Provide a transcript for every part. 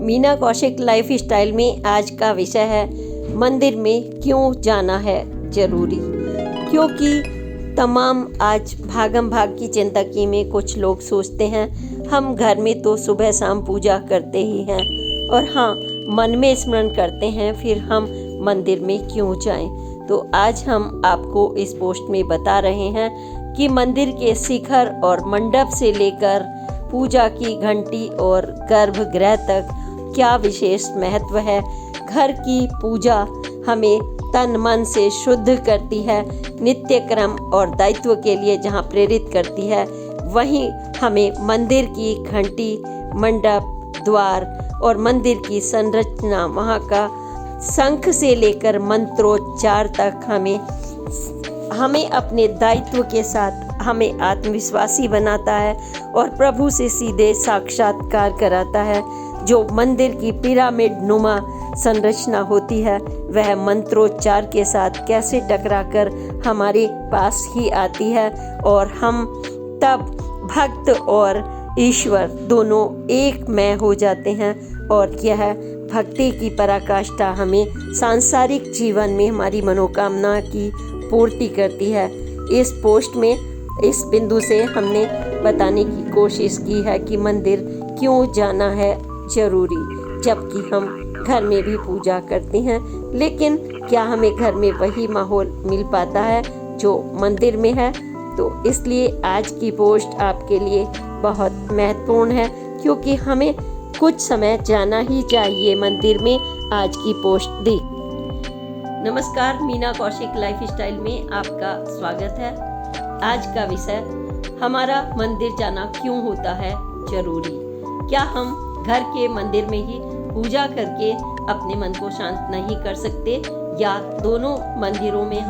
Meena Kaushik life style में आज का विषय है मंदिर में क्यों जाना है जरूरी। क्योंकि तमाम आज भागम भाग की जिंदगी में कुछ लोग सोचते हैं हम घर में तो सुबह शाम पूजा करते ही हैं और हाँ मन में स्मरण करते हैं, फिर हम मंदिर में क्यों जाएं। तो आज हम आपको इस पोस्ट में बता रहे हैं कि मंदिर के शिखर और मंडप से लेकर पूजा की घंटी और गर्भगृह तक क्या विशेष महत्व है। घर की पूजा हमें तन मन से शुद्ध करती है, नित्य क्रम और दायित्व के लिए जहाँ प्रेरित करती है, वहीं हमें मंदिर की घंटी, मंडप, द्वार और मंदिर की संरचना, वहाँ का शंख से लेकर मंत्रोच्चार तक हमें अपने दायित्व के साथ हमें आत्मविश्वासी बनाता है और प्रभु से सीधे साक्षात्कार कराता है। जो मंदिर की पिरामिड नुमा संरचना होती है वह मंत्रोच्चार के साथ कैसे टकराकर हमारे पास ही आती है और हम तब भक्त और ईश्वर दोनों एक में हो जाते हैं और यह भक्ति की पराकाष्ठा हमें सांसारिक जीवन में हमारी मनोकामना की पूर्ति करती है। इस पोस्ट में इस बिंदु से हमने बताने की कोशिश की है कि मंदिर क्यों जाना है जरूरी, जबकि हम घर में भी पूजा करते हैं, लेकिन क्या हमें घर में वही माहौल मिल पाता है जो मंदिर में है। तो इसलिए आज की पोस्ट आपके लिए बहुत महत्वपूर्ण है, क्योंकि हमें कुछ समय जाना ही चाहिए मंदिर में। आज की पोस्ट दी। नमस्कार, मीना कौशिक लाइफ स्टाइल में आपका स्वागत है। आज का विषय हमारा मंदिर जाना क्यों होता है जरूरी। क्या हम घर के मंदिर में ही पूजा करके अपने मन को शांत नहीं कर सकते, या दोनों मंदिरों में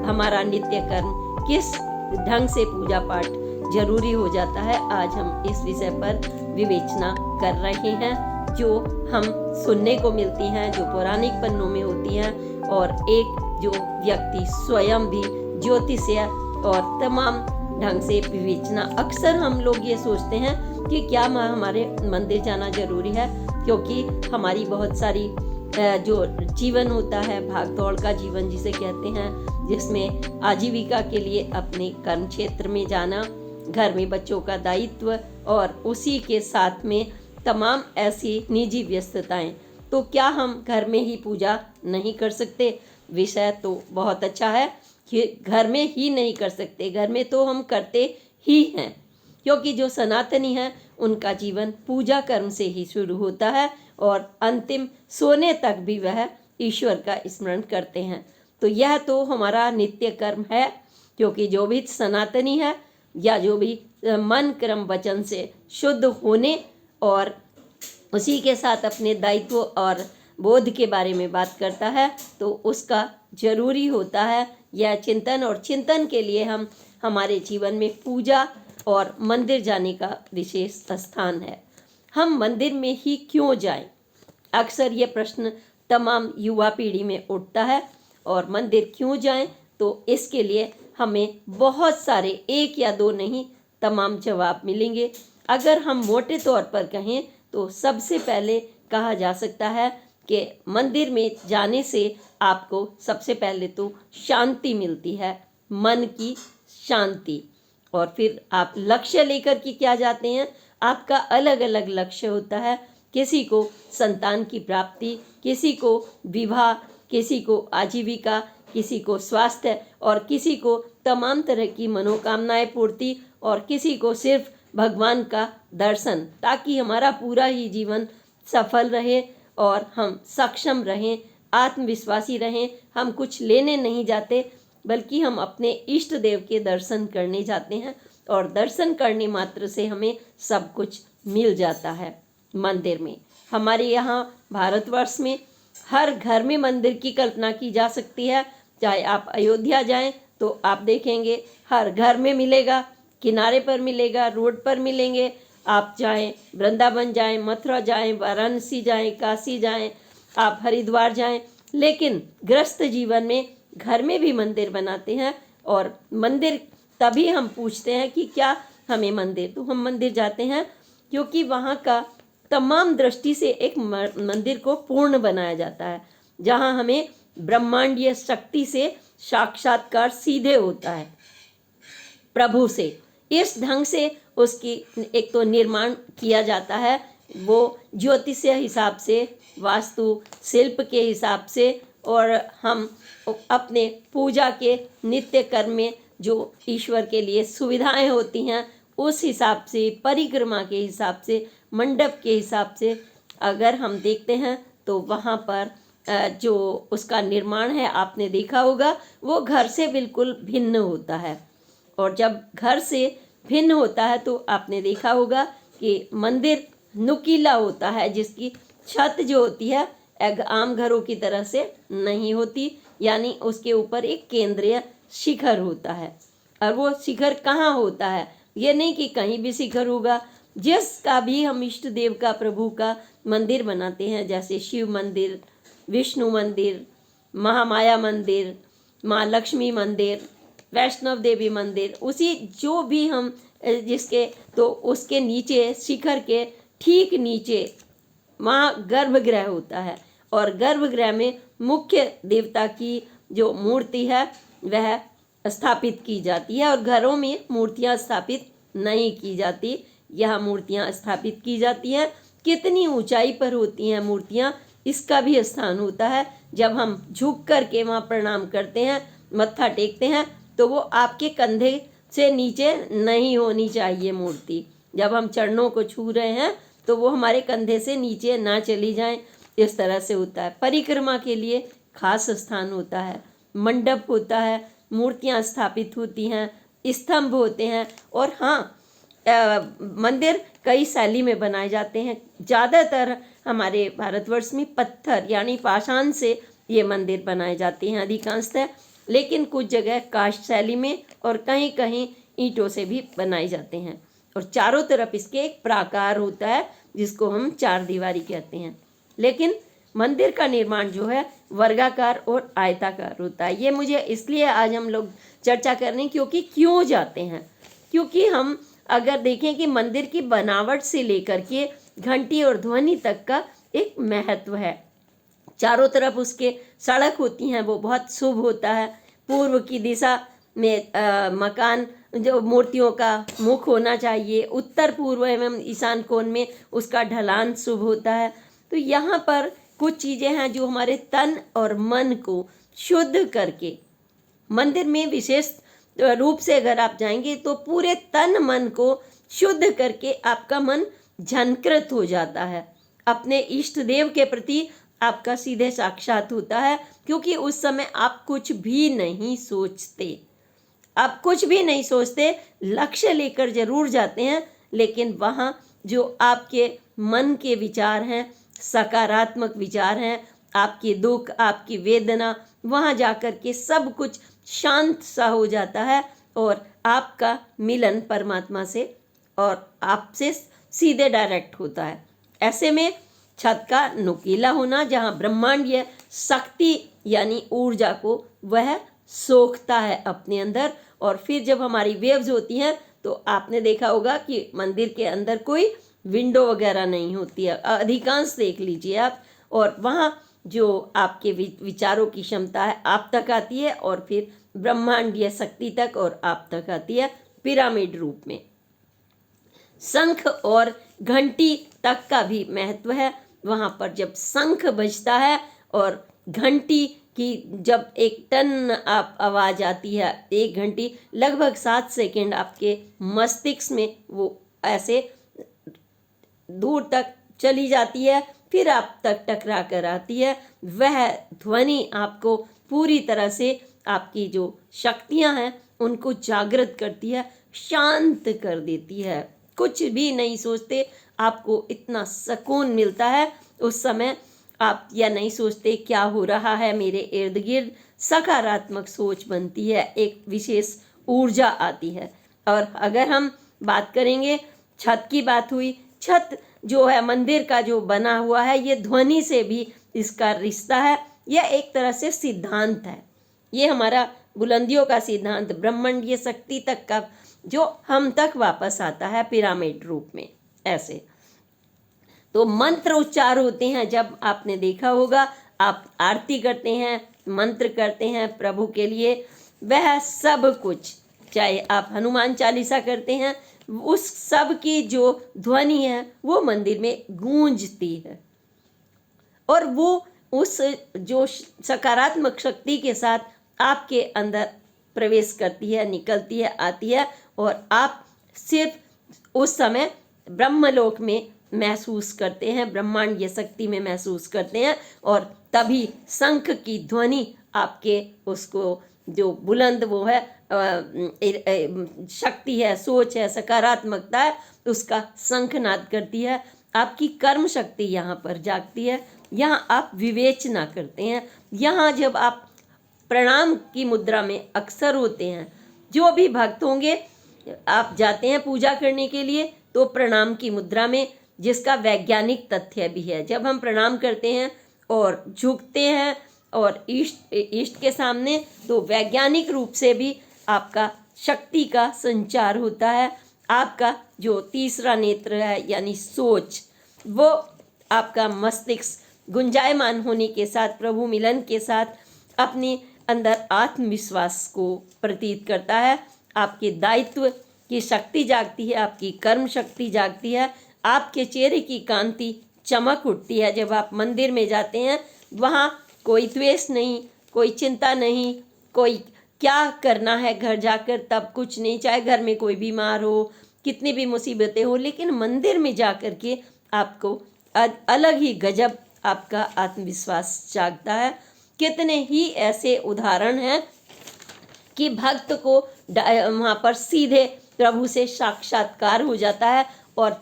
हमारा नित्य कर्म किस ढंग से पूजा पाठ जरूरी हो जाता है। आज हम इस विषय पर विवेचना कर रहे हैं, जो हम सुनने को मिलती हैं, जो पौराणिक पन्नों में होती हैं, और एक जो व्यक्ति स्वयं भी ज्योतिषीय और तमाम ढंग से विवेचना। अक्सर हम लोग ये सोचते हैं कि क्या हमारे मंदिर जाना जरूरी है, क्योंकि हमारी बहुत सारी जो जीवन होता है, भाग दौड़ का जीवन जिसे कहते हैं, जिसमें आजीविका के लिए अपने कर्म क्षेत्र में जाना, घर में बच्चों का दायित्व और उसी के साथ में तमाम ऐसी निजी व्यस्तताएं, तो क्या हम घर में ही पूजा नहीं कर सकते। विषय तो बहुत अच्छा है कि घर में ही नहीं कर सकते, घर में तो हम करते ही हैं, क्योंकि जो सनातनी हैं उनका जीवन पूजा कर्म से ही शुरू होता है और अंतिम सोने तक भी वह ईश्वर का स्मरण करते हैं। तो यह तो हमारा नित्य कर्म है, क्योंकि जो भी सनातनी है या जो भी मन क्रम वचन से शुद्ध होने और उसी के साथ अपने दायित्व और बोध के बारे में बात करता है, तो उसका जरूरी होता है यह चिंतन, और चिंतन के लिए हमारे जीवन में पूजा और मंदिर जाने का विशेष स्थान है। हम मंदिर में ही क्यों जाएं? अक्सर ये प्रश्न तमाम युवा पीढ़ी में उठता है, और मंदिर क्यों जाएं, तो इसके लिए हमें बहुत सारे, एक या दो नहीं, तमाम जवाब मिलेंगे। अगर हम मोटे तौर पर कहें तो सबसे पहले कहा जा सकता है कि मंदिर में जाने से आपको सबसे पहले तो शांति मिलती है, मन की शांति। और फिर आप लक्ष्य लेकर के क्या जाते हैं, आपका अलग अलग लक्ष्य होता है। किसी को संतान की प्राप्ति, किसी को विवाह, किसी को आजीविका, किसी को स्वास्थ्य, और किसी को तमाम तरह की मनोकामनाएं पूर्ति, और किसी को सिर्फ भगवान का दर्शन, ताकि हमारा पूरा ही जीवन सफल रहे और हम सक्षम रहें, आत्मविश्वासी रहें। हम कुछ लेने नहीं जाते, बल्कि हम अपने इष्ट देव के दर्शन करने जाते हैं, और दर्शन करने मात्र से हमें सब कुछ मिल जाता है। मंदिर में हमारे यहाँ भारतवर्ष में हर घर में मंदिर की कल्पना की जा सकती है। चाहे आप अयोध्या जाएं तो आप देखेंगे हर घर में मिलेगा, किनारे पर मिलेगा, रोड पर मिलेंगे। आप जाएं वृंदावन जाएं, मथुरा जाएं, वाराणसी जाएं, काशी जाएं, आप हरिद्वार जाएं, लेकिन गृहस्थ जीवन में घर में भी मंदिर बनाते हैं। और मंदिर तभी हम पूछते हैं कि क्या हमें मंदिर, तो हम मंदिर जाते हैं क्योंकि वहाँ का तमाम दृष्टि से एक मंदिर को पूर्ण बनाया जाता है, जहाँ हमें ब्रह्मांडीय शक्ति से साक्षात्कार सीधे होता है प्रभु से। इस ढंग से उसकी एक तो निर्माण किया जाता है, वो ज्योतिषीय हिसाब से, वास्तु शिल्प के हिसाब से, और हम अपने पूजा के नित्य कर्म में जो ईश्वर के लिए सुविधाएं होती हैं उस हिसाब से, परिक्रमा के हिसाब से, मंडप के हिसाब से अगर हम देखते हैं तो वहाँ पर जो उसका निर्माण है, आपने देखा होगा, वो घर से बिल्कुल भिन्न होता है। और जब घर से भिन्न होता है तो आपने देखा होगा कि मंदिर नुकीला होता है, जिसकी छत जो होती है एक आम घरों की तरह से नहीं होती, यानी उसके ऊपर एक केंद्रीय शिखर होता है। और वो शिखर कहाँ होता है, ये नहीं कि कहीं भी शिखर होगा। जिसका भी हम इष्ट देव का, प्रभु का मंदिर बनाते हैं, जैसे शिव मंदिर, विष्णु मंदिर, महामाया मंदिर, माँ लक्ष्मी मंदिर, वैष्णव देवी मंदिर, उसी जो भी हम जिसके, तो उसके नीचे, शिखर के ठीक नीचे वहाँ गर्भगृह होता है, और गर्भगृह में मुख्य देवता की जो मूर्ति है वह स्थापित की जाती है, और घरों में मूर्तियाँ स्थापित नहीं की जाती। यह मूर्तियाँ स्थापित की जाती हैं, कितनी ऊंचाई पर होती हैं मूर्तियाँ, इसका भी स्थान होता है। जब हम झुक कर के वहाँ प्रणाम करते हैं, मत्था टेकते हैं, तो वो आपके कंधे से नीचे नहीं होनी चाहिए मूर्ति। जब हम चरणों को छू रहे हैं तो वो हमारे कंधे से नीचे ना चली जाए, इस तरह से होता है। परिक्रमा के लिए खास स्थान होता है, मंडप होता है, मूर्तियाँ स्थापित होती हैं, स्तंभ होते हैं। और हाँ, मंदिर कई शैली में बनाए जाते हैं। ज़्यादातर हमारे भारतवर्ष में पत्थर यानी पाषाण से ये मंदिर बनाए जाते हैं अधिकांशतः, लेकिन कुछ जगह काष्ठ शैली में और कहीं कहीं ईंटों से भी बनाए जाते हैं। और चारों तरफ इसके एक प्राकार होता है जिसको हम चार दीवारी कहते हैं। लेकिन मंदिर का निर्माण जो है वर्गाकार और आयताकार होता है। ये मुझे इसलिए आज हम लोग चर्चा कर रहे हैं क्योंकि क्यों जाते हैं, क्योंकि हम अगर देखें कि मंदिर की बनावट से लेकर के घंटी और ध्वनि तक का एक महत्व है। चारों तरफ उसके सड़क होती हैं, वो बहुत शुभ होता है। पूर्व की दिशा में मकान जो मूर्तियों का मुख होना चाहिए, उत्तर पूर्व एवं ईशान कोण में उसका ढलान शुभ होता है। तो यहाँ पर कुछ चीज़ें हैं जो हमारे तन और मन को शुद्ध करके, मंदिर में विशेष रूप से अगर आप जाएंगे तो पूरे तन मन को शुद्ध करके आपका मन झंकृत हो जाता है, अपने इष्ट देव के प्रति आपका सीधे साक्षात होता है। क्योंकि उस समय आप कुछ भी नहीं सोचते, आप कुछ भी नहीं सोचते, लक्ष्य लेकर जरूर जाते हैं, लेकिन वहाँ जो आपके मन के विचार हैं, सकारात्मक विचार हैं, आपकी दुख, आपकी वेदना, वहाँ जाकर के सब कुछ शांत सा हो जाता है और आपका मिलन परमात्मा से और आपसे सीधे डायरेक्ट होता है। ऐसे में छत का नुकीला होना, जहाँ ब्रह्मांडीय शक्ति यानी ऊर्जा को वह सोखता है अपने अंदर। और फिर जब हमारी वेव्स होती हैं तो आपने देखा होगा कि मंदिर के अंदर कोई विंडो वगैरह नहीं होती है, अधिकांश देख लीजिए आप। और वहाँ जो आपके विचारों की क्षमता है आप तक आती है, और फिर ब्रह्मांडीय शक्ति तक और आप तक आती है पिरामिड रूप में। शंख और घंटी तक का भी महत्व है। वहाँ पर जब शंख बजता है और घंटी की जब एक टन आप आवाज़ आती है, एक घंटी लगभग 7 सेकंड आपके मस्तिष्क में वो ऐसे दूर तक चली जाती है, फिर आप तक टकरा कर आती है। वह ध्वनि आपको पूरी तरह से आपकी जो शक्तियाँ हैं उनको जागृत करती है, शांत कर देती है। कुछ भी नहीं सोचते, आपको इतना सुकून मिलता है उस समय। आप यह नहीं सोचते क्या हो रहा है मेरे इर्द गिर्द, सकारात्मक सोच बनती है, एक विशेष ऊर्जा आती है। और अगर हम बात करेंगे, छत की बात हुई, छत जो है मंदिर का जो बना हुआ है, ये ध्वनि से भी इसका रिश्ता है। यह एक तरह से सिद्धांत है, ये हमारा बुलंदियों का सिद्धांत, ब्रह्मांडीय शक्ति तक का जो हम तक वापस आता है पिरामिड रूप में। ऐसे तो मंत्र उच्चार होते हैं। जब आपने देखा होगा, आप आरती करते हैं, मंत्र करते हैं प्रभु के लिए, वह सब कुछ, चाहे आप हनुमान चालीसा करते हैं, उस सब की जो ध्वनि है वो मंदिर में गूंजती है, और वो उस जो सकारात्मक शक्ति के साथ आपके अंदर प्रवेश करती है, निकलती है, आती है, और आप सिर्फ उस समय ब्रह्मलोक में महसूस करते हैं, ब्रह्मांडीय शक्ति में महसूस करते हैं, और तभी शंख की ध्वनि आपके उसको जो बुलंद वो है शक्ति है, सोच है, सकारात्मकता है, उसका शंखनाद करती है। आपकी कर्म शक्ति यहाँ पर जागती है। यहाँ आप विवेचना करते हैं। यहाँ जब आप प्रणाम की मुद्रा में अक्सर होते हैं, जो भी भक्त होंगे, आप जाते हैं पूजा करने के लिए तो प्रणाम की मुद्रा में, जिसका वैज्ञानिक तथ्य भी है। जब हम प्रणाम करते हैं और झुकते हैं और इष्ट के सामने, तो वैज्ञानिक रूप से भी आपका शक्ति का संचार होता है। आपका जो तीसरा नेत्र है यानी सोच, वो आपका मस्तिष्क गुंजायमान होने के साथ, प्रभु मिलन के साथ अपने अंदर आत्मविश्वास को प्रतीत करता है। आपके दायित्व की शक्ति जागती है, आपकी कर्म शक्ति जागती है, आपके चेहरे की कांति चमक उठती है। जब आप मंदिर में जाते हैं, वहाँ कोई द्वेष नहीं, कोई चिंता नहीं, कोई क्या करना है घर जाकर तब कुछ नहीं, चाहे घर में कोई बीमार हो, कितनी भी मुसीबतें हो, लेकिन मंदिर में जाकर के आपको अलग ही गजब आपका आत्मविश्वास जागता है। कितने ही ऐसे उदाहरण हैं कि भक्त को वहाँ पर सीधे प्रभु से साक्षात्कार हो जाता है, और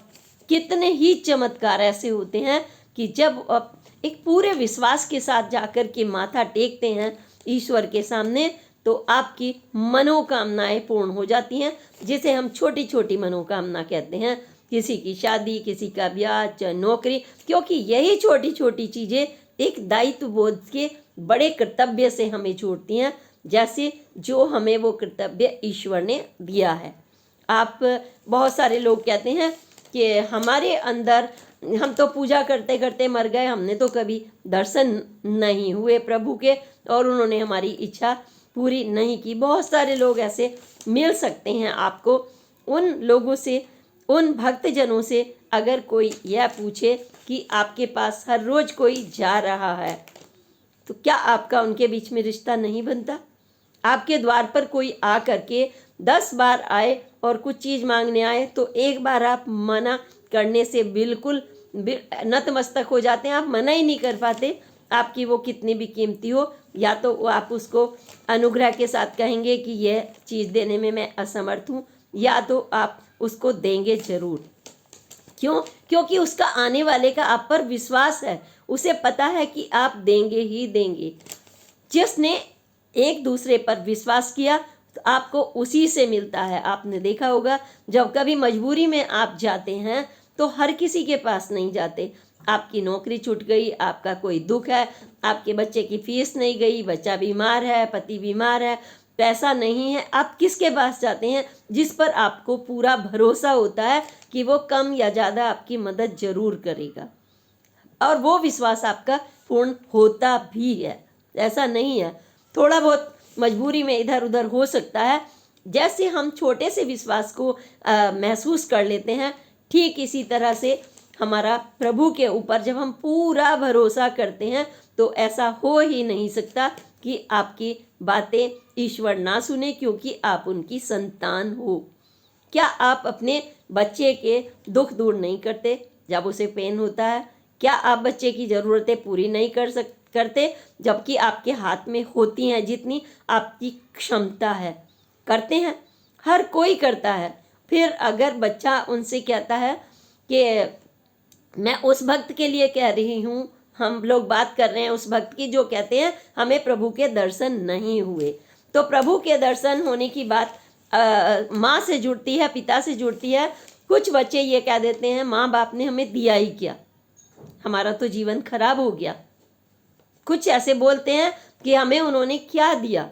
कितने ही चमत्कार ऐसे होते हैं कि जब आप एक पूरे विश्वास के साथ जाकर के माथा टेकते हैं ईश्वर के सामने, तो आपकी मनोकामनाएं पूर्ण हो जाती हैं, जिसे हम छोटी छोटी मनोकामना कहते हैं। किसी की शादी, किसी का ब्याह, चाहे नौकरी, क्योंकि यही छोटी छोटी चीज़ें एक दायित्व बोध के बड़े कर्तव्य से हमें जोड़ती हैं, जैसे जो हमें वो कर्तव्य ईश्वर ने दिया है। आप बहुत सारे लोग कहते हैं कि हमारे अंदर, हम तो पूजा करते करते मर गए, हमने तो कभी दर्शन नहीं हुए प्रभु के, और उन्होंने हमारी इच्छा पूरी नहीं की। बहुत सारे लोग ऐसे मिल सकते हैं आपको। उन लोगों से, उन भक्तजनों से अगर कोई यह पूछे कि आपके पास हर रोज़ कोई जा रहा है, तो क्या आपका उनके बीच में रिश्ता नहीं बनता? आपके द्वार पर कोई आ करके 10 बार आए और कुछ चीज़ मांगने आए, तो एक बार आप मना करने से बिल्कुल नतमस्तक हो जाते हैं, आप मना ही नहीं कर पाते। आपकी वो कितनी भी कीमती हो, या तो आप उसको अनुग्रह के साथ कहेंगे कि यह चीज़ देने में मैं असमर्थ हूँ, या तो आप उसको देंगे ज़रूर। क्यों? क्योंकि उसका आने वाले का आप पर विश्वास है, उसे पता है कि आप देंगे ही देंगे। जिसने एक दूसरे पर विश्वास किया तो आपको उसी से मिलता है। आपने देखा होगा, जब कभी मजबूरी में आप जाते हैं तो हर किसी के पास नहीं जाते। आपकी नौकरी छूट गई, आपका कोई दुख है, आपके बच्चे की फीस नहीं गई, बच्चा बीमार है, पति बीमार है, पैसा नहीं है, आप किसके पास जाते हैं? जिस पर आपको पूरा भरोसा होता है कि वो कम या ज़्यादा आपकी मदद ज़रूर करेगा, और वो विश्वास आपका पूर्ण होता भी है। ऐसा नहीं है थोड़ा बहुत मजबूरी में इधर उधर हो सकता है। जैसे हम छोटे से विश्वास को महसूस कर लेते हैं, ठीक इसी तरह से हमारा प्रभु के ऊपर जब हम पूरा भरोसा करते हैं, तो ऐसा हो ही नहीं सकता कि आपकी बातें ईश्वर ना सुने, क्योंकि आप उनकी संतान हो। क्या आप अपने बच्चे के दुख दूर नहीं करते जब उसे पेन होता है? क्या आप बच्चे की ज़रूरतें पूरी नहीं करते जबकि आपके हाथ में होती हैं जितनी आपकी क्षमता है? करते हैं, हर कोई करता है। फिर अगर बच्चा उनसे कहता है कि मैं उस भक्त के लिए कह रही हूँ, हम लोग बात कर रहे हैं उस भक्त की जो कहते हैं हमें प्रभु के दर्शन नहीं हुए, तो प्रभु के दर्शन होने की बात माँ से जुड़ती है, पिता से जुड़ती है। कुछ बच्चे ये कह देते हैं माँ बाप ने हमें दिया ही क्या, हमारा तो जीवन खराब हो गया। कुछ ऐसे बोलते हैं कि हमें उन्होंने क्या दिया,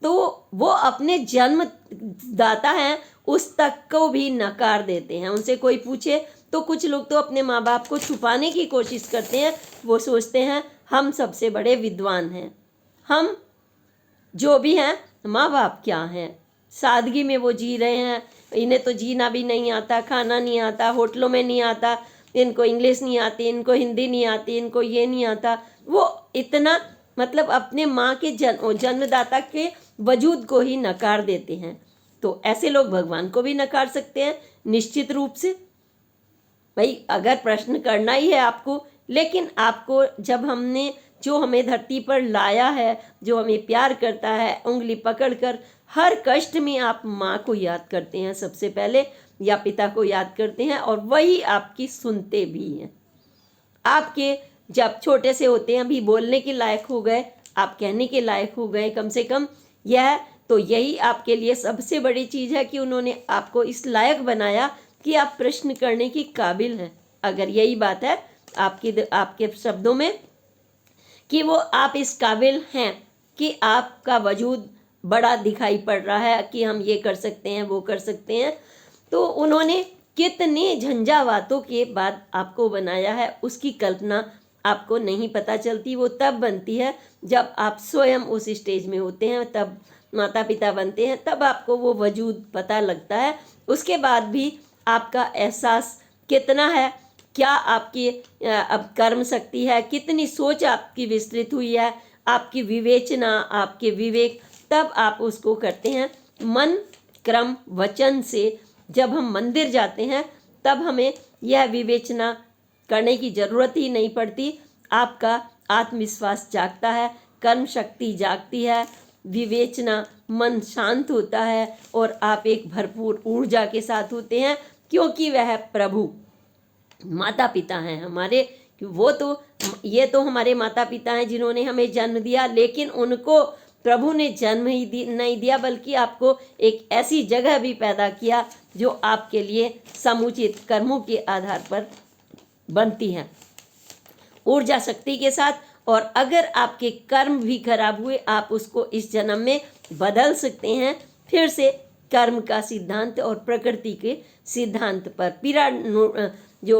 तो वो अपने जन्मदाता हैं उस तक को भी नकार देते हैं। उनसे कोई पूछे तो कुछ लोग तो अपने माँ बाप को छुपाने की कोशिश करते हैं। वो सोचते हैं हम सबसे बड़े विद्वान हैं, हम जो भी हैं, माँ बाप क्या हैं, सादगी में वो जी रहे हैं। इन्हें तो जीना भी नहीं आता, खाना नहीं आता, होटलों में नहीं आता, इनको इंग्लिश नहीं आती, इनको हिंदी नहीं आती, इनको ये नहीं आता। वो इतना मतलब अपने माँ के जन्मदाता के वजूद को ही नकार देते हैं। तो ऐसे लोग भगवान को भी नकार सकते हैं निश्चित रूप से। भाई अगर प्रश्न करना ही है आपको, लेकिन आपको जब हमने जो हमें धरती पर लाया है, जो हमें प्यार करता है, उंगली पकड़कर हर कष्ट में आप माँ को याद करते हैं सबसे पहले, या पिता को याद करते हैं, और वही आपकी सुनते भी हैं। आपके जब छोटे से होते हैं, अभी बोलने के लायक हो गए, आप कहने के लायक हो गए कम से कम, यही आपके लिए सबसे बड़ी चीज़ है कि उन्होंने आपको इस लायक बनाया कि आप प्रश्न करने की काबिल हैं। अगर यही बात है आपके शब्दों में कि वो आप इस काबिल हैं कि आपका वजूद बड़ा दिखाई पड़ रहा है कि हम ये कर सकते हैं, वो कर सकते हैं, तो उन्होंने कितने झंझावातों के बाद आपको बनाया है, उसकी कल्पना आपको नहीं पता चलती। वो तब बनती है जब आप स्वयं उस स्टेज में होते हैं, तब माता पिता बनते हैं, तब आपको वो वजूद पता लगता है। उसके बाद भी आपका एहसास कितना है, क्या आपकी अब कर्म शक्ति है, कितनी सोच आपकी विस्तृत हुई है, आपकी विवेचना, आपके विवेक, तब आप उसको करते हैं। मन क्रम वचन से जब हम मंदिर जाते हैं तब हमें यह विवेचना करने की ज़रूरत ही नहीं पड़ती। आपका आत्मविश्वास जागता है, कर्म शक्ति जागती है, विवेचना, मन शांत होता है, और आप एक भरपूर ऊर्जा के साथ होते हैं, क्योंकि वह प्रभु माता पिता हैं हमारे। ये तो हमारे माता पिता हैं जिन्होंने हमें जन्म दिया, लेकिन उनको प्रभु ने जन्म ही नहीं दिया, बल्कि आपको एक ऐसी जगह भी पैदा किया जो आपके लिए समुचित कर्मों के आधार पर बनती है, ऊर्जा शक्ति के साथ। और अगर आपके कर्म भी खराब हुए, आप उसको इस जन्म में बदल सकते हैं फिर से कर्म का सिद्धांत और प्रकृति के सिद्धांत पर। जो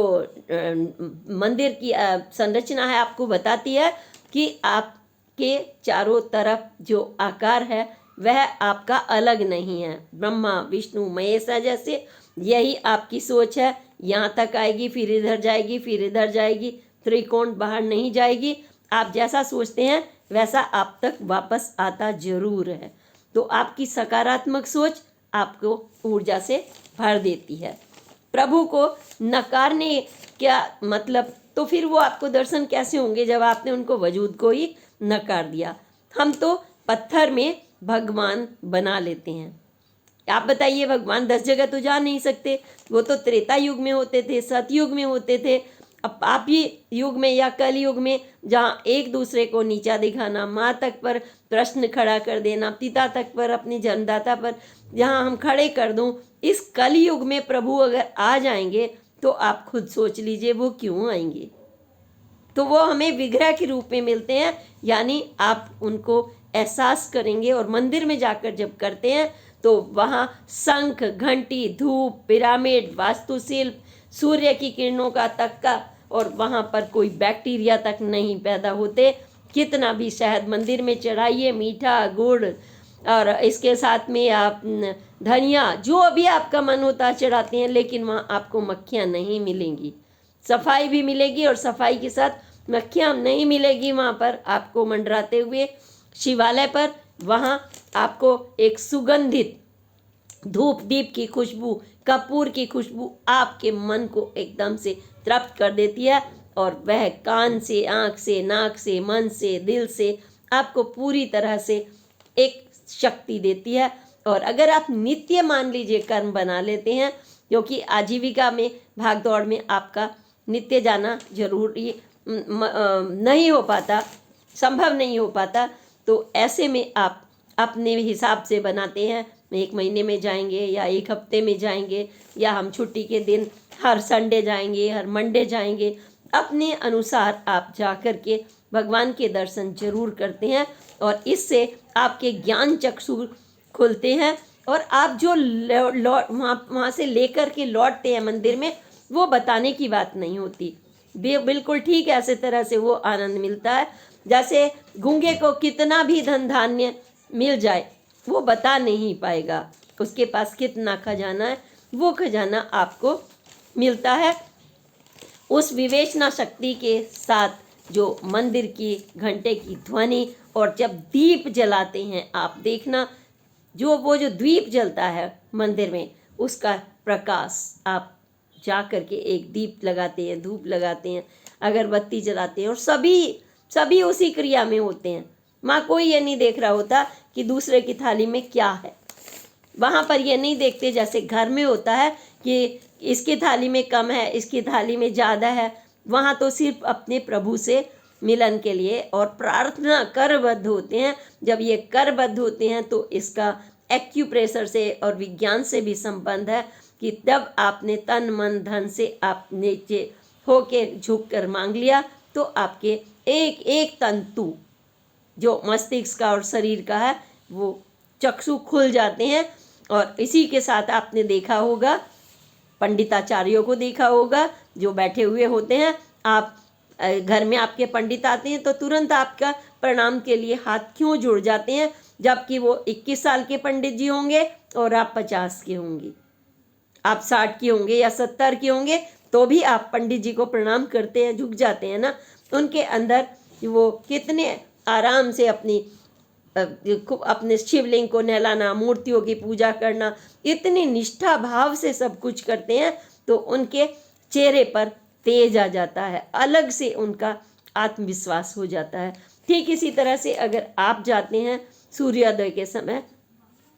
मंदिर की संरचना है आपको बताती है कि आपके चारों तरफ जो आकार है वह आपका अलग नहीं है, ब्रह्मा विष्णु महेश है जैसे, यही आपकी सोच है। यहाँ तक आएगी, फिर इधर जाएगी, फिर इधर जाएगी, त्रिकोण बाहर नहीं जाएगी। आप जैसा सोचते हैं वैसा आप तक वापस आता जरूर है। तो आपकी सकारात्मक सोच आपको ऊर्जा से भर देती है। प्रभु को नकारने क्या मतलब, तो फिर वो आपको दर्शन कैसे होंगे जब आपने उनको वजूद को ही नकार दिया। हम तो पत्थर में भगवान बना लेते हैं। आप बताइए, भगवान 10 जगह तो जा नहीं सकते, वो तो त्रेता युग में होते थे, सतयुग में होते थे। अब आप ही युग में या कल युग में, जहाँ एक दूसरे को नीचा दिखाना, माँ तक पर प्रश्न खड़ा कर देना, पिता तक पर, अपने जन्मदाता पर जहाँ हम खड़े कर दूं, इस कल युग में प्रभु अगर आ जाएंगे तो आप खुद सोच लीजिए वो क्यों आएंगे। तो वो हमें विग्रह के रूप में मिलते हैं, यानी आप उनको एहसास करेंगे। और मंदिर में जाकर जब करते हैं तो वहाँ शंख, घंटी, धूप, पिरामिड, वास्तुशिल्प, सूर्य की किरणों का तक्का, और वहाँ पर कोई बैक्टीरिया तक नहीं पैदा होते। कितना भी शहद मंदिर में चढ़ाइए, मीठा, गुड़, और इसके साथ में आप धनिया, जो भी आपका मन होता चढ़ाते हैं, लेकिन वहाँ आपको मक्खियाँ नहीं मिलेंगी। सफाई भी मिलेगी और सफाई के साथ मक्खियाँ नहीं मिलेगी। वहाँ पर आपको मंडराते हुए शिवालय पर, वहाँ आपको एक सुगंधित धूप दीप की खुशबू, कपूर की खुशबू आपके मन को एकदम से तृप्त कर देती है, और वह कान से, आँख से, नाक से, मन से, दिल से आपको पूरी तरह से एक शक्ति देती है। और अगर आप नित्य मान लीजिए कर्म बना लेते हैं, क्योंकि आजीविका में भाग दौड़ में आपका नित्य जाना जरूरी नहीं हो पाता, संभव नहीं हो पाता, तो ऐसे में आप अपने हिसाब से बनाते हैं, 1 महीने में जाएंगे या 1 हफ्ते में जाएंगे, या हम छुट्टी के दिन हर संडे जाएंगे, हर मंडे जाएंगे। अपने अनुसार आप जा कर के भगवान के दर्शन जरूर करते हैं, और इससे आपके ज्ञान चक्षु खुलते हैं। और आप जो वहाँ से लेकर के लौटते हैं मंदिर में, वो बताने की बात नहीं होती। बिल्कुल ठीक ऐसे तरह से वो आनंद मिलता है जैसे गूंगे को कितना भी धन धान्य मिल जाए वो बता नहीं पाएगा उसके पास कितना खजाना है, वो खजाना आपको मिलता है उस विवेचना शक्ति के साथ जो मंदिर की घंटे की ध्वनि। और जब दीप जलाते हैं आप देखना, वो जो दीप जलता है मंदिर में उसका प्रकाश, आप जा कर के एक दीप लगाते हैं, धूप लगाते हैं, अगरबत्ती जलाते हैं और सभी उसी क्रिया में होते हैं। माँ कोई ये नहीं देख रहा होता कि दूसरे की थाली में क्या है। वहाँ पर ये नहीं देखते जैसे घर में होता है कि इसकी थाली में कम है, इसकी थाली में ज़्यादा है। वहाँ तो सिर्फ अपने प्रभु से मिलन के लिए और प्रार्थना करबद्ध होते हैं। जब ये करबद्ध होते हैं तो इसका एक्यूप्रेशर से और विज्ञान से भी संबंध है कि तब आपने तन मन धन से आप नीचे होके झुक कर मांग लिया तो आपके एक एक तंतु जो मस्तिष्क का और शरीर का है वो चक्षु खुल जाते हैं। और इसी के साथ आपने देखा होगा, पंडिताचार्यों को देखा होगा जो बैठे हुए होते हैं। आप घर में आपके पंडित आते हैं तो तुरंत आपका प्रणाम के लिए हाथ क्यों जुड़ जाते हैं, जबकि वो 21 साल के पंडित जी होंगे और आप 50 के होंगे, आप 60 के होंगे या 70 के होंगे, तो भी आप पंडित जी को प्रणाम करते हैं, झुक जाते हैं ना। उनके अंदर वो कितने आराम से अपने शिवलिंग को नहलाना, मूर्तियों की पूजा करना, इतनी निष्ठा भाव से सब कुछ करते हैं तो उनके चेहरे पर तेज आ जाता है, अलग से उनका आत्मविश्वास हो जाता है। ठीक इसी तरह से अगर आप जाते हैं सूर्योदय के समय,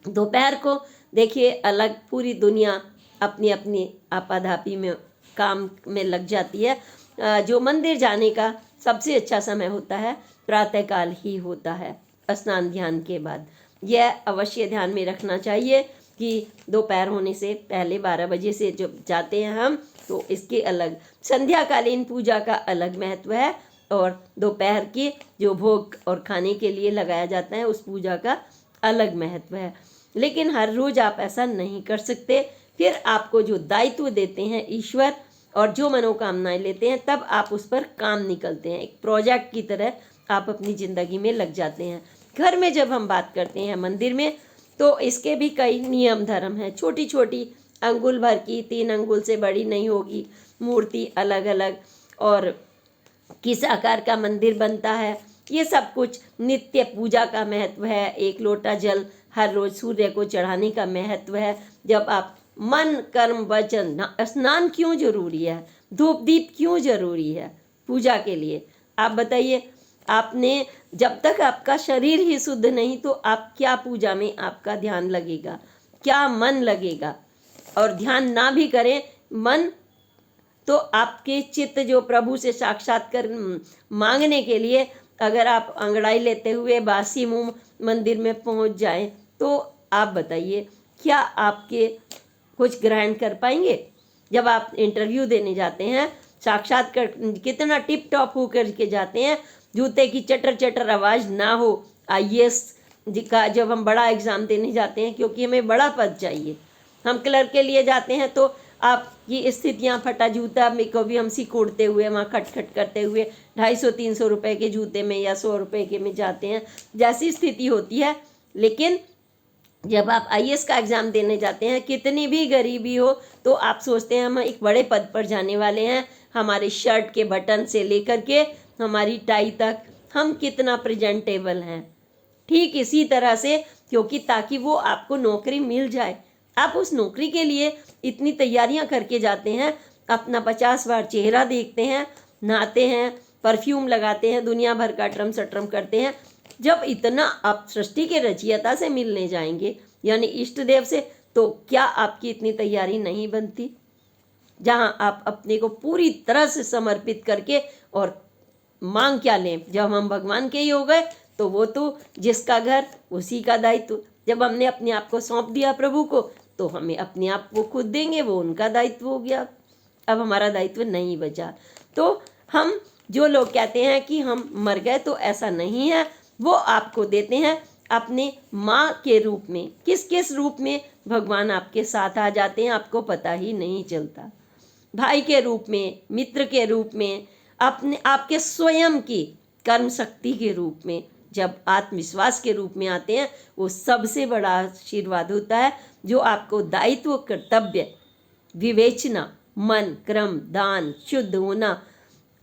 दोपहर को देखिए अलग पूरी दुनिया अपनी अपनी आपाधापी में काम में लग जाती है। जो मंदिर जाने का सबसे अच्छा समय होता है प्रातःकाल ही होता है, स्नान ध्यान के बाद। यह अवश्य ध्यान में रखना चाहिए कि दोपहर होने से पहले 12 बजे से जब जाते हैं हम तो इसके अलग संध्याकालीन पूजा का अलग महत्व है और दोपहर की जो भोग और खाने के लिए लगाया जाता है उस पूजा का अलग महत्व है। लेकिन हर रोज आप ऐसा नहीं कर सकते। फिर आपको जो दायित्व देते हैं ईश्वर और जो मनोकामनाएं लेते हैं तब आप उस पर काम निकलते हैं, एक प्रोजेक्ट की तरह आप अपनी ज़िंदगी में लग जाते हैं। घर में जब हम बात करते हैं मंदिर में तो इसके भी कई नियम धर्म हैं। छोटी छोटी अंगुल भर की, 3 अंगुल से बड़ी नहीं होगी मूर्ति, अलग अलग, और किस आकार का मंदिर बनता है, ये सब कुछ नित्य पूजा का महत्व है। 1 लोटा जल हर रोज सूर्य को चढ़ाने का महत्व है। जब आप मन कर्म वचन, स्नान क्यों जरूरी है, धूप दीप क्यों जरूरी है पूजा के लिए, आप बताइए। आपने जब तक आपका शरीर ही शुद्ध नहीं तो आप क्या पूजा में आपका ध्यान लगेगा, क्या मन लगेगा। और ध्यान ना भी करें मन तो आपके चित्त जो प्रभु से साक्षात्कार मांगने के लिए अगर आप अंगड़ाई लेते हुए बासी मुंह मंदिर में पहुंच जाएं तो आप बताइए क्या आपके कुछ ग्रहण कर पाएंगे। जब आप इंटरव्यू देने जाते हैं साक्षात्कार कितना टिप टॉप होकर के जाते हैं, जूते की चटर चटर आवाज़ ना हो। IAS का जब हम बड़ा एग्ज़ाम देने जाते हैं क्योंकि हमें बड़ा पद चाहिए, हम क्लर्क के लिए जाते हैं तो आपकी स्थितियाँ फटा जूता में को भी हम सिकोड़ते हुए वहाँ खटखट करते हुए 250-300 रुपए के जूते में या 100 रुपए के में जाते हैं, जैसी स्थिति होती है। लेकिन जब आप IAS का एग्ज़ाम देने जाते हैं कितनी भी गरीबी हो तो आप सोचते हैं हम एक बड़े पद पर जाने वाले हैं, हमारे शर्ट के बटन से लेकर के हमारी टाई तक हम कितना प्रेजेंटेबल हैं। ठीक इसी तरह से क्योंकि ताकि वो आपको नौकरी मिल जाए, आप उस नौकरी के लिए इतनी तैयारियां करके जाते हैं, अपना 50 बार चेहरा देखते हैं, नहाते हैं, परफ्यूम लगाते हैं, दुनिया भर का ट्रम सट्रम करते हैं। जब इतना आप सृष्टि के रचयिता से मिलने जाएंगे यानी इष्ट देव से, तो क्या आपकी इतनी तैयारी नहीं बनती, जहां आप अपने को पूरी तरह से समर्पित करके और मांग क्या लें। जब हम भगवान के ही हो गए तो वो तो जिसका घर उसी का दायित्व। जब हमने अपने आप को सौंप दिया प्रभु को तो हमें अपने आप को खुद देंगे, वो उनका दायित्व हो गया, अब हमारा दायित्व नहीं बचा। तो हम जो लोग कहते हैं कि हम मर गए तो ऐसा नहीं है, वो आपको देते हैं अपने माँ के रूप में। किस किस रूप में भगवान आपके साथ आ जाते हैं आपको पता ही नहीं चलता। भाई के रूप में, मित्र के रूप में, अपने आपके स्वयं की कर्म शक्ति के रूप में जब आत्मविश्वास के रूप में आते हैं, वो सबसे बड़ा आशीर्वाद होता है, जो आपको दायित्व, कर्तव्य, विवेचना, मन, क्रम, दान, शुद्ध होना,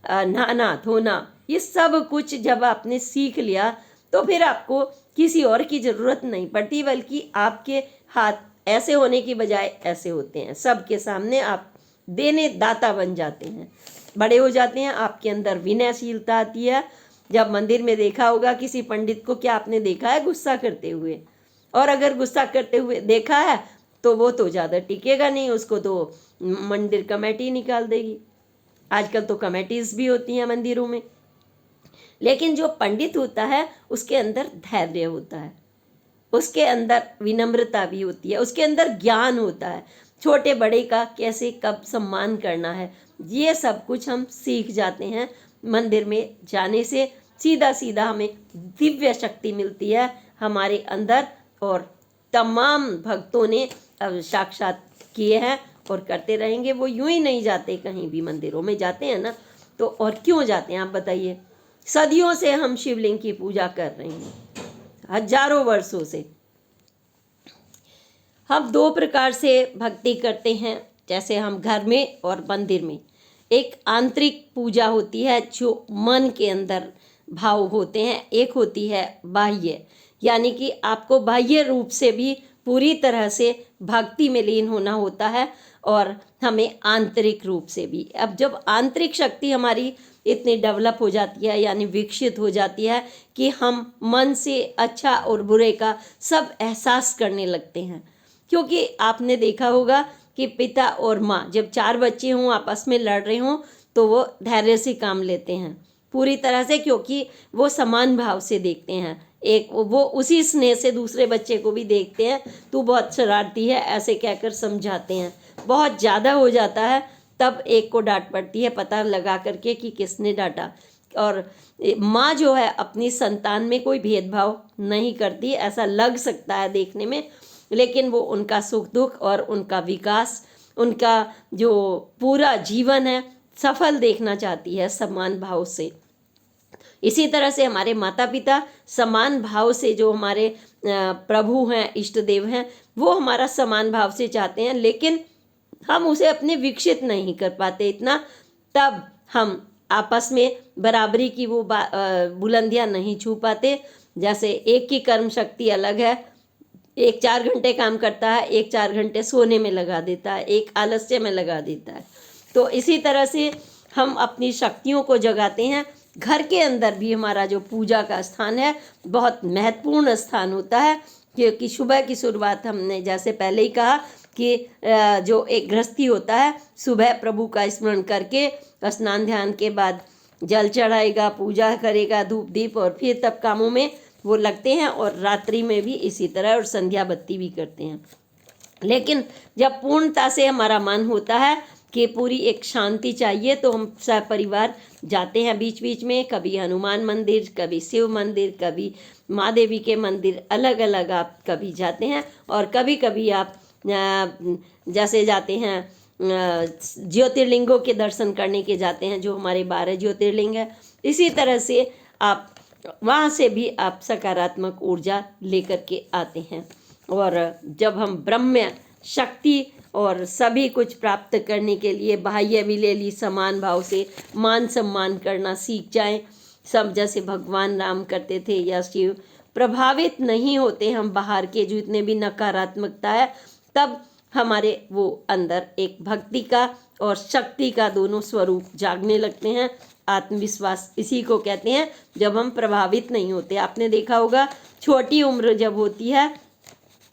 नहाना धोना, ये सब कुछ जब आपने सीख लिया तो फिर आपको किसी और की ज़रूरत नहीं पड़ती, बल्कि आपके हाथ ऐसे होने की बजाय ऐसे होते हैं। सबके सामने आप देने दाता बन जाते हैं, बड़े हो जाते हैं, आपके अंदर विनयशीलता आती है। जब मंदिर में देखा होगा किसी पंडित को, क्या आपने देखा है गुस्सा करते हुए? और अगर गुस्सा करते हुए देखा है तो वो तो ज़्यादा टिकेगा नहीं, उसको तो मंदिर कमेटी निकाल देगी। आजकल तो कमेटीज भी होती हैं मंदिरों में। लेकिन जो पंडित होता है उसके अंदर धैर्य होता है, उसके अंदर विनम्रता भी होती है, उसके अंदर ज्ञान होता है, छोटे बड़े का कैसे कब सम्मान करना है, ये सब कुछ हम सीख जाते हैं मंदिर में जाने से। सीधा सीधा हमें दिव्य शक्ति मिलती है हमारे अंदर, और तमाम भक्तों ने अब साक्षात किए हैं और करते रहेंगे। वो यूं ही नहीं जाते, कहीं भी मंदिरों में जाते हैं ना, तो और क्यों जाते हैं आप बताइए? सदियों से हम शिवलिंग की पूजा कर रहे हैं, हजारों वर्षों से। हम दो प्रकार से भक्ति करते हैं, जैसे हम घर में और मंदिर में। एक आंतरिक पूजा होती है जो मन के अंदर भाव होते हैं, एक होती है बाह्य, यानी कि आपको बाह्य रूप से भी पूरी तरह से भक्ति में लीन होना होता है, और हमें आंतरिक रूप से भी। अब जब आंतरिक शक्ति हमारी इतनी डेवलप हो जाती है, यानी विकसित हो जाती है कि हम मन से अच्छा और बुरे का सब एहसास करने लगते हैं। क्योंकि आपने देखा होगा कि पिता और माँ, जब चार बच्चे हों आपस में लड़ रहे हों, तो वो धैर्य से काम लेते हैं पूरी तरह से, क्योंकि वो समान भाव से देखते हैं। एक वो उसी स्नेह से दूसरे बच्चे को भी देखते हैं, तू बहुत शरारती है ऐसे कहकर समझाते हैं। बहुत ज़्यादा हो जाता है तब एक को डांट पड़ती है, पता लगा करके कि किसने डांटा। और माँ जो है अपनी संतान में कोई भेदभाव नहीं करती, ऐसा लग सकता है देखने में, लेकिन वो उनका सुख दुख और उनका विकास, उनका जो पूरा जीवन है सफल देखना चाहती है समान भाव से। इसी तरह से हमारे माता पिता समान भाव से, जो हमारे प्रभु हैं, इष्ट देव हैं, वो हमारा समान भाव से चाहते हैं, लेकिन हम उसे अपने विकसित नहीं कर पाते इतना। तब हम आपस में बराबरी की वो बुलंदियां नहीं छू पाते। जैसे एक की कर्म शक्ति अलग है, एक 4 घंटे काम करता है, एक 4 घंटे सोने में लगा देता है, एक आलस्य में लगा देता है। तो इसी तरह से हम अपनी शक्तियों को जगाते हैं। घर के अंदर भी हमारा जो पूजा का स्थान है बहुत महत्वपूर्ण स्थान होता है, क्योंकि सुबह की शुरुआत हमने जैसे पहले ही कहा कि जो एक गृहस्थी होता है, सुबह प्रभु का स्मरण करके स्नान ध्यान के बाद जल चढ़ाएगा, पूजा करेगा, धूप दीप, और फिर तब कामों में वो लगते हैं, और रात्रि में भी इसी तरह, और संध्या बत्ती भी करते हैं। लेकिन जब पूर्णता से हमारा मन होता है कि पूरी एक शांति चाहिए, तो हम सब परिवार जाते हैं बीच बीच में, कभी हनुमान मंदिर, कभी शिव मंदिर, कभी माँ देवी के मंदिर, अलग अलग आप कभी जाते हैं। और कभी कभी आप जैसे जाते हैं ज्योतिर्लिंगों के दर्शन करने के जाते हैं, जो हमारे 12 ज्योतिर्लिंग है। इसी तरह से आप वहाँ से भी आप सकारात्मक ऊर्जा लेकर के आते हैं। और जब हम ब्रह्म शक्ति और सभी कुछ प्राप्त करने के लिए बाह्य भी ले ली, समान भाव से मान सम्मान करना सीख जाएं, सब जैसे भगवान राम करते थे या शिव, प्रभावित नहीं होते हम बाहर के जितने भी नकारात्मकता है, तब हमारे वो अंदर एक भक्ति का और शक्ति का दोनों स्वरूप जागने लगते हैं। आत्मविश्वास इसी को कहते हैं, जब हम प्रभावित नहीं होते। आपने देखा होगा छोटी उम्र जब होती है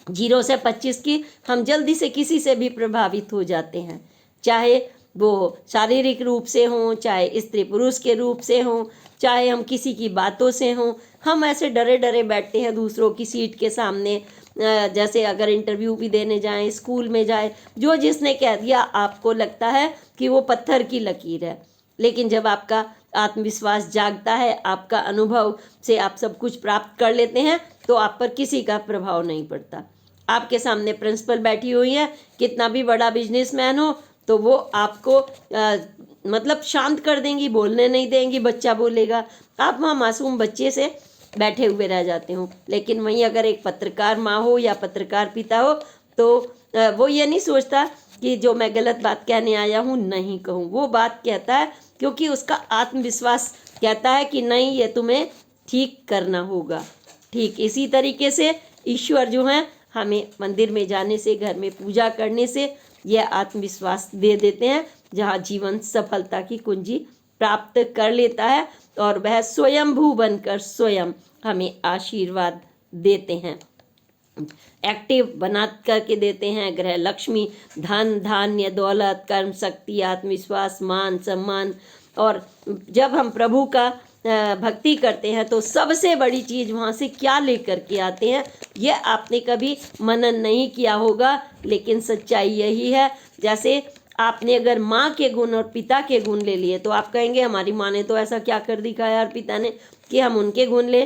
0 से 25 की, हम जल्दी से किसी से भी प्रभावित हो जाते हैं, चाहे वो शारीरिक रूप से हों, चाहे स्त्री पुरुष के रूप से हों, चाहे हम किसी की बातों से हों। हम ऐसे डरे डरे बैठते हैं दूसरों की सीट के सामने, जैसे अगर इंटरव्यू भी देने जाएं, स्कूल में जाएं, जो जिसने कह दिया आपको लगता है कि वो पत्थर की लकीर है। लेकिन जब आपका आत्मविश्वास जागता है, आपका अनुभव से आप सब कुछ प्राप्त कर लेते हैं, तो आप पर किसी का प्रभाव नहीं पड़ता। आपके सामने प्रिंसिपल बैठी हुई है, कितना भी बड़ा बिजनेसमैन हो, तो वो आपको मतलब शांत कर देंगी, बोलने नहीं देंगी, बच्चा बोलेगा, आप वहाँ मासूम बच्चे से बैठे हुए रह जाते हो। लेकिन वहीं अगर एक पत्रकार माँ हो या पत्रकार पिता हो तो वो ये नहीं सोचता कि जो मैं गलत बात कहने आया हूँ नहीं कहूँ, वो बात कहता है क्योंकि उसका आत्मविश्वास कहता है कि नहीं, ये तुम्हें ठीक करना होगा। ठीक इसी तरीके से ईश्वर जो है हमें मंदिर में जाने से, घर में पूजा करने से यह आत्मविश्वास दे देते हैं, जहाँ जीवन सफलता की कुंजी प्राप्त कर लेता है और वह स्वयंभू बनकर स्वयं हमें आशीर्वाद देते हैं, एक्टिव बना करके देते हैं। ग्रह लक्ष्मी, धन धान्य, दौलत, कर्म शक्ति, आत्मविश्वास, मान सम्मान। और जब हम प्रभु का भक्ति करते हैं तो सबसे बड़ी चीज़ वहाँ से क्या लेकर के आते हैं, ये आपने कभी मनन नहीं किया होगा, लेकिन सच्चाई यही है। जैसे आपने अगर माँ के गुण और पिता के गुण ले लिए तो आप कहेंगे हमारी माँ ने तो ऐसा क्या कर दिखाया और पिता ने कि हम उनके गुण ले।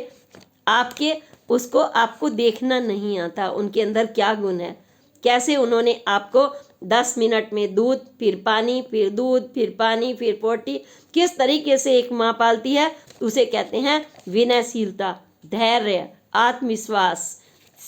आपको देखना नहीं आता उनके अंदर क्या गुण है, कैसे उन्होंने आपको 10 मिनट में दूध, फिर पानी, फिर दूध, फिर पानी, फिर पोटी, किस तरीके से एक माँ पालती है, उसे कहते हैं विनयशीलता, धैर्य, आत्मविश्वास,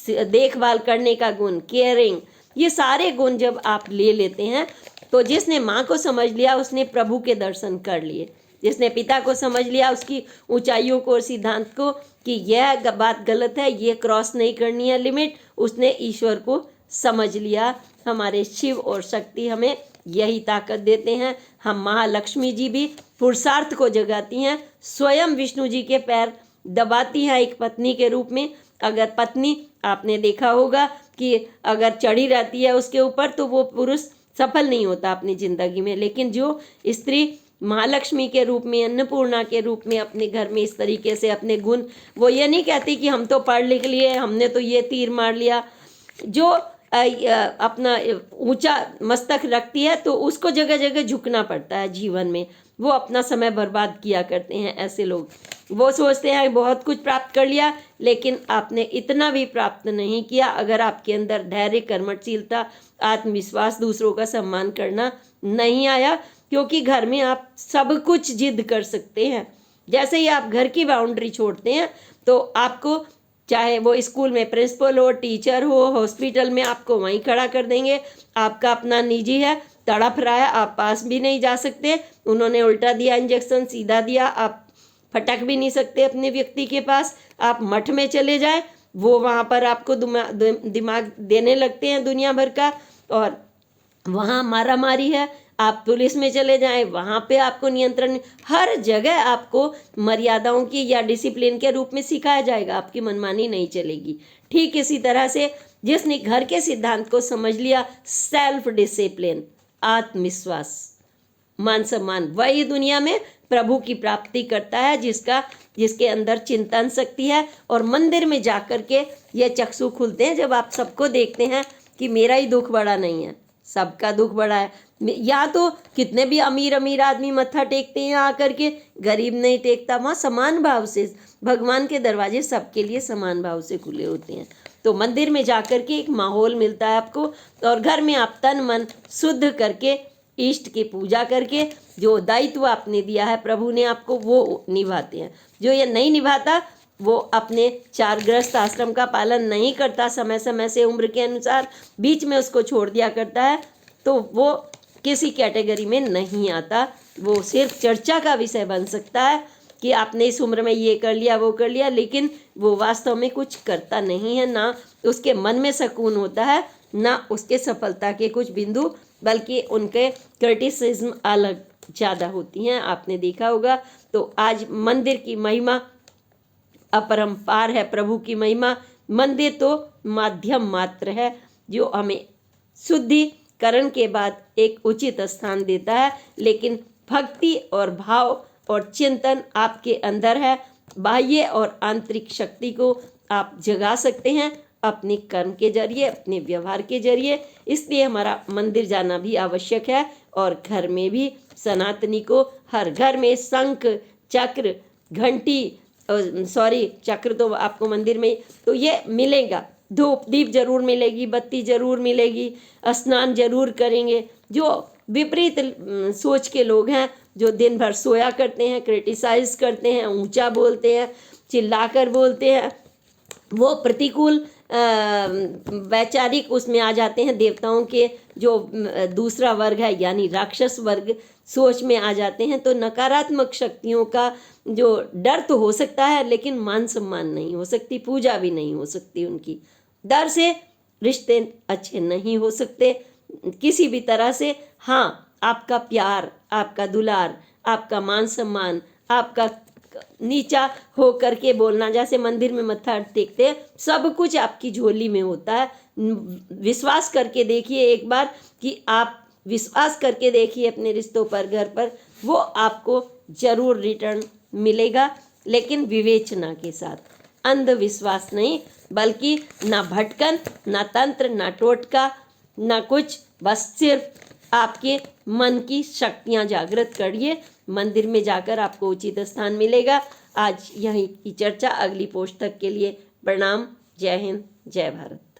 देखभाल करने का गुण, केयरिंग। ये सारे गुण जब आप ले लेते हैं तो जिसने माँ को समझ लिया उसने प्रभु के दर्शन कर लिए, जिसने पिता को समझ लिया उसकी ऊंचाइयों को और सिद्धांत को कि यह बात गलत है, ये क्रॉस नहीं करनी है लिमिट, उसने ईश्वर को समझ लिया। हमारे शिव और शक्ति हमें यही ताकत देते हैं। हम महालक्ष्मी जी भी पुरुषार्थ को जगाती हैं, स्वयं विष्णु जी के पैर दबाती हैं एक पत्नी के रूप में। अगर पत्नी, आपने देखा होगा कि अगर चढ़ी रहती है उसके ऊपर तो वो पुरुष सफल नहीं होता अपनी जिंदगी में, लेकिन जो स्त्री महालक्ष्मी के रूप में, अन्नपूर्णा के रूप में अपने घर में इस तरीके से अपने गुण, वो ये नहीं कहती कि हम तो पढ़ लिख लिए, हमने तो ये तीर मार लिया। जो अपना ऊंचा मस्तक रखती है तो उसको जगह जगह झुकना पड़ता है जीवन में, वो अपना समय बर्बाद किया करते हैं ऐसे लोग। वो सोचते हैं बहुत कुछ प्राप्त कर लिया, लेकिन आपने इतना भी प्राप्त नहीं किया अगर आपके अंदर धैर्य, कर्मठशीलता, आत्मविश्वास, दूसरों का सम्मान करना नहीं आया। क्योंकि घर में आप सब कुछ जिद कर सकते हैं, जैसे ही आप घर की बाउंड्री छोड़ते हैं तो आपको, चाहे वो स्कूल में प्रिंसिपल हो, टीचर हो, हॉस्पिटल में, आपको वहीं खड़ा कर देंगे। आपका अपना निजी है, तड़प रहा है, आप पास भी नहीं जा सकते, उन्होंने उल्टा दिया इंजेक्शन, सीधा दिया, आप फटक भी नहीं सकते अपने व्यक्ति के पास। आप मठ में चले जाए, वो वहाँ पर आपको दिमाग देने लगते हैं दुनिया भर का, और वहाँ मारामारी है। आप पुलिस में चले जाएं, वहाँ पे आपको नियंत्रण, हर जगह आपको मर्यादाओं की या डिसिप्लिन के रूप में सिखाया जाएगा, आपकी मनमानी नहीं चलेगी। ठीक इसी तरह से जिसने घर के सिद्धांत को समझ लिया, सेल्फ डिसिप्लिन, आत्मविश्वास, मान सम्मान, वही दुनिया में प्रभु की प्राप्ति करता है, जिसके अंदर चिंतन शक्ति है। और मंदिर में जाकर के ये चक्षु खुलते हैं जब आप सबको देखते हैं कि मेरा ही दुख बड़ा नहीं है, सबका दुख बड़ा है। या तो कितने भी अमीर अमीर आदमी मत्था टेकते हैं आकर के, गरीब नहीं टेकता। वहाँ समान भाव से भगवान के दरवाजे सबके लिए समान भाव से खुले होते हैं। तो मंदिर में जाकर के एक माहौल मिलता है आपको, और घर में आप तन मन शुद्ध करके इष्ट की पूजा करके जो दायित्व आपने दिया है प्रभु ने आपको, वो निभाते हैं। जो ये नहीं निभाता वो अपने 4 गृहस्थ आश्रम का पालन नहीं करता समय समय से, उम्र के अनुसार बीच में उसको छोड़ दिया करता है, तो वो किसी कैटेगरी में नहीं आता। वो सिर्फ चर्चा का विषय बन सकता है कि आपने इस उम्र में ये कर लिया, वो कर लिया, लेकिन वो वास्तव में कुछ करता नहीं है। ना उसके मन में सुकून होता है, ना उसके सफलता के कुछ बिंदु, बल्कि उनके क्रिटिसिज्म अलग ज़्यादा होती हैं, आपने देखा होगा। तो आज मंदिर की महिमा अपरंपार है, प्रभु की महिमा। मंदिर तो माध्यम मात्र है जो हमें शुद्धिकरण के बाद एक उचित स्थान देता है, लेकिन भक्ति और भाव और चिंतन आपके अंदर है। बाह्य और आंतरिक शक्ति को आप जगा सकते हैं अपने कर्म के जरिए, अपने व्यवहार के जरिए। इसलिए हमारा मंदिर जाना भी आवश्यक है। और घर में भी सनातनी को हर घर में शंख, चक्र, घंटी, चक्र तो आपको मंदिर में तो ये मिलेगा, धूप दीप जरूर मिलेगी, बत्ती जरूर मिलेगी, स्नान जरूर करेंगे। जो विपरीत सोच के लोग हैं, जो दिन भर सोया करते हैं, क्रिटिसाइज करते हैं, ऊंचा बोलते हैं, चिल्लाकर बोलते हैं, वो प्रतिकूल वैचारिक उसमें आ जाते हैं, देवताओं के जो दूसरा वर्ग है यानी राक्षस वर्ग सोच में आ जाते हैं। तो नकारात्मक शक्तियों का जो डर तो हो सकता है, लेकिन मान सम्मान नहीं हो सकती, पूजा भी नहीं हो सकती उनकी। डर से रिश्ते अच्छे नहीं हो सकते किसी भी तरह से। हाँ, आपका प्यार, आपका दुलार, आपका मान सम्मान, आपका नीचा हो करके बोलना, जैसे मंदिर में मत्था टेकते हैं, सब कुछ आपकी झोली में होता है। विश्वास करके देखिए एक बार, कि आप विश्वास करके देखिए अपने रिश्तों पर, घर पर, वो आपको जरूर रिटर्न मिलेगा, लेकिन विवेचना के साथ, अंधविश्वास नहीं, बल्कि ना भटकन, ना तंत्र, ना टोटका, ना कुछ, बस सिर्फ आपके मन की शक्तियाँ जागृत करिए। मंदिर में जाकर आपको उचित स्थान मिलेगा। आज यहीं की चर्चा, अगली पोस्ट तक के लिए प्रणाम। जय हिंद, जय भारत।